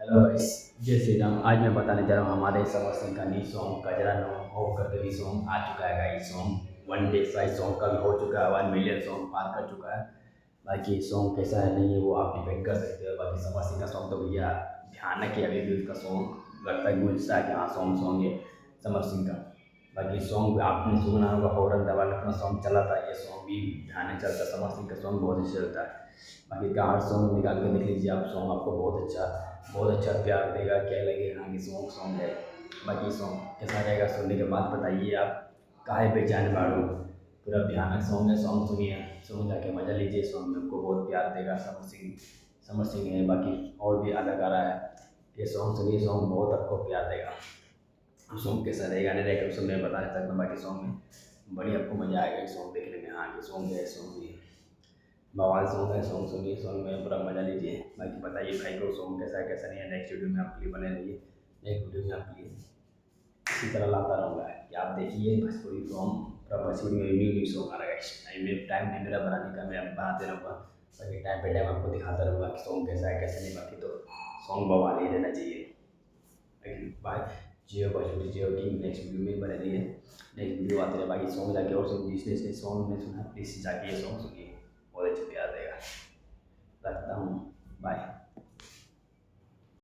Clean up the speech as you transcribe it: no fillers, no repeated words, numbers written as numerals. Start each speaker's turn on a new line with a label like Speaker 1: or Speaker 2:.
Speaker 1: Hello guys, जय श्री राम। आज मैं बताने जा रहा हूँ हमारे समर सिंह का न्यू सॉन्ग कजरा नो हो करके भी सॉन्ग आ चुका है guys. Song 1 day size song का भी हो चुका है, 1 मिलियन सॉन्ग पार कर चुका है। बाकी सॉन्ग कैसा है नहीं है वो आप डिपेंड कर सकते हो। बाकी समर सिंह का सॉन्ग तो भैया भयानक है, अभी भी उसका सॉन्ग लगता है गूंजता है कि हाँ सॉन्ग सॉन्ग है समर सिंह का। बाकी सॉन्ग आपने सुना होगा, हॉरन दबा अपना सॉन्ग चला था, ये सॉन्ग भी भयानक चलता है। समर सिंह का सॉन्ग बहुत अच्छा चलता है। बाकी का हर सॉन्ग निकाल के देख लीजिए आप, सॉन्ग आपको बहुत अच्छा प्यार देगा, क्या लगेगा हाँ कि सॉन्ग सॉन्ग है। बाकी सॉन्ग कैसा रहेगा सुनने के बाद बताइए आप, काहे बेचैन बाड़ू। पूरा भयानक सॉन्ग है, सॉन्ग सुनिए, सॉन्ग जाके मज़ा लीजिए। सॉन्ग में हमको बहुत प्यार देगा समर सिंह है। बाकी और भी अदाकारा है, ये सॉन्ग सुनिए, सॉन्ग बहुत आपको प्यार देगा। सॉन्ग कैसा रहेगा नहीं रहेगा उस समय बता नहीं सकता। बाकी सॉन्ग में बड़ी आपको मज़ा आएगा ये सॉन्ग देखने में, हाँ ये सॉन्ग है, सॉन्ग भी बवाल सॉन्ग है। सॉन्ग सुनिए, सॉन्ग में पूरा मज़ा लीजिए। बाकी बताइए भाई को सॉन्ग कैसा है कैसा नहीं है। नेक्स्ट वीडियो में आपके लिए बने रहिए, नेक्स्ट वीडियो में आपके लिए इसी तरह लाता रहूँगा कि आप देखिए भोजपुरी सॉन्ग, पूरा भोजपुरी में न्यू न्यू सॉन्ग आ रहा है। टाइम में टाइम नहीं मेरा बनाने का, मैं अब बनाते रहूँगा। बाकी टाइम पे टाइम आपको दिखाता रहूँगा कि सॉन्ग कैसा है कैसा नहीं। बाकी तो सॉन्ग बवाल ही रहना चाहिए। लेकिन बाय, जियो भोजपुरी जियो की नेक्स्ट वीडियो में बने रहिए, नेक्स्ट वीडियो आते रहे। बाकी सॉन्ग जाके और सुन, जिसने सॉन्ग नहीं सुना प्लीज़ जाके ये सॉन्ग सुनिए, बहुत अच्छा प्यार देगा। रखता हूँ, बाय।